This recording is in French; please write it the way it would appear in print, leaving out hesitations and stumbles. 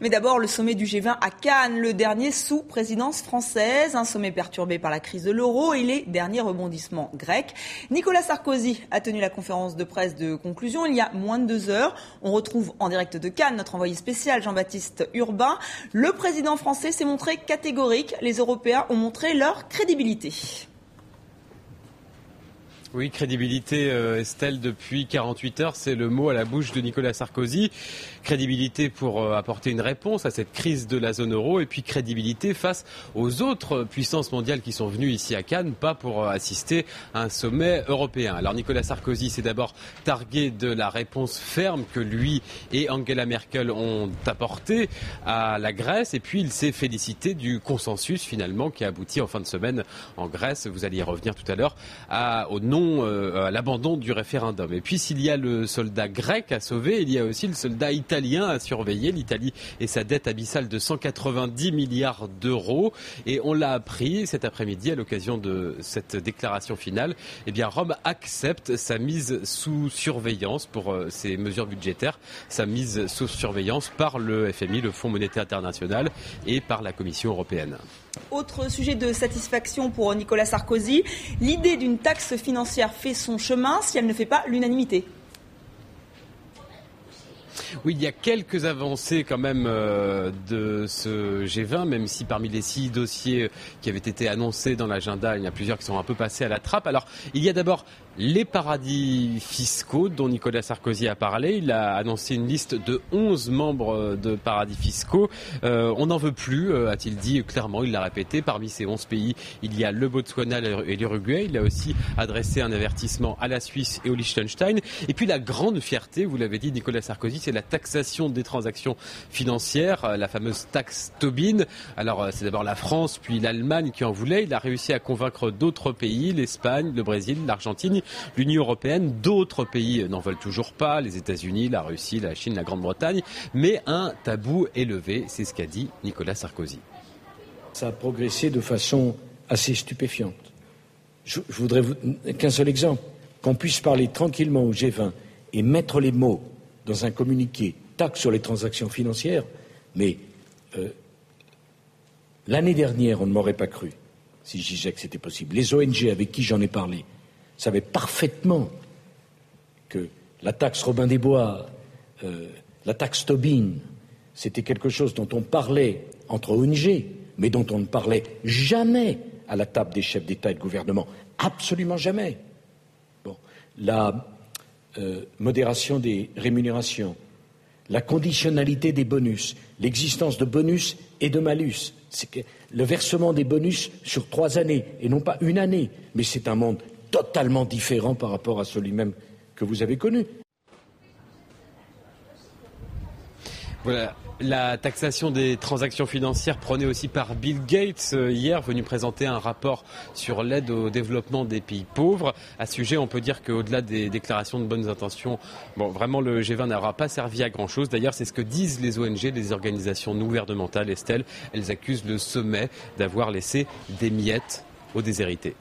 Mais d'abord, le sommet du G20 à Cannes, le dernier sous présidence française. Un sommet perturbé par la crise de l'euro et les derniers rebondissements grecs. Nicolas Sarkozy a tenu la conférence de presse de conclusion il y a moins de 2 heures. On retrouve en direct de Cannes notre envoyé spécial Jean-Baptiste Urbain. Le président français s'est montré catégorique. Les Européens ont montré leur crédibilité. Oui, crédibilité, Estelle, depuis 48 heures, c'est le mot à la bouche de Nicolas Sarkozy. Crédibilité pour apporter une réponse à cette crise de la zone euro et puis crédibilité face aux autres puissances mondiales qui sont venues ici à Cannes, pas pour assister à un sommet européen. Alors Nicolas Sarkozy s'est d'abord targué de la réponse ferme que lui et Angela Merkel ont apportée à la Grèce et puis il s'est félicité du consensus finalement qui a abouti en fin de semaine en Grèce. Vous allez y revenir tout à l'heure au nom à l'abandon du référendum. Et puis s'il y a le soldat grec à sauver, il y a aussi le soldat italien à surveiller. L'Italie et sa dette abyssale de 190 milliards d'euros. Et on l'a appris cet après-midi à l'occasion de cette déclaration finale. Eh bien, Rome accepte sa mise sous surveillance pour ses mesures budgétaires, sa mise sous surveillance par le FMI, le Fonds monétaire international, et par la Commission européenne. Autre sujet de satisfaction pour Nicolas Sarkozy, l'idée d'une taxe financière fait son chemin si elle ne fait pas l'unanimité. Oui, il y a quelques avancées quand même de ce G20, même si parmi les 6 dossiers qui avaient été annoncés dans l'agenda, il y en a plusieurs qui sont un peu passés à la trappe. Alors, il y a d'abord les paradis fiscaux dont Nicolas Sarkozy a parlé. Il a annoncé une liste de 11 membres de paradis fiscaux. On n'en veut plus, a-t-il dit clairement, il l'a répété. Parmi ces 11 pays, il y a le Botswana et l'Uruguay. Il a aussi adressé un avertissement à la Suisse et au Liechtenstein. Et puis la grande fierté, vous l'avez dit Nicolas Sarkozy, c'est la taxation des transactions financières, la fameuse taxe Tobin. Alors c'est d'abord la France puis l'Allemagne qui en voulait. Il a réussi à convaincre d'autres pays, l'Espagne, le Brésil, l'Argentine, l'Union européenne. D'autres pays n'en veulent toujours pas, les États-Unis, la Russie, la Chine, la Grande-Bretagne. Mais un tabou est levé, c'est ce qu'a dit Nicolas Sarkozy. Ça a progressé de façon assez stupéfiante. Je voudrais qu'un seul exemple, qu'on puisse parler tranquillement au G20 et mettre les mots dans un communiqué, taxe sur les transactions financières, mais l'année dernière, on ne m'aurait pas cru si je disais que c'était possible. Les ONG avec qui j'en ai parlé savaient parfaitement que la taxe Robin des Bois, la taxe Tobin, c'était quelque chose dont on parlait entre ONG, mais dont on ne parlait jamais à la table des chefs d'État et de gouvernement. Absolument jamais. Bon, la modération des rémunérations, la conditionnalité des bonus, l'existence de bonus et de malus, c'est que le versement des bonus sur 3 années et non pas une année, mais c'est un monde totalement différent par rapport à celui même que vous avez connu. Voilà, la taxation des transactions financières prônée aussi par Bill Gates hier, venu présenter un rapport sur l'aide au développement des pays pauvres. À ce sujet, on peut dire qu'au-delà des déclarations de bonnes intentions, vraiment le G20 n'aura pas servi à grand-chose. D'ailleurs, c'est ce que disent les ONG, les organisations non gouvernementales, Estelle. Elles accusent le sommet d'avoir laissé des miettes aux déshérités.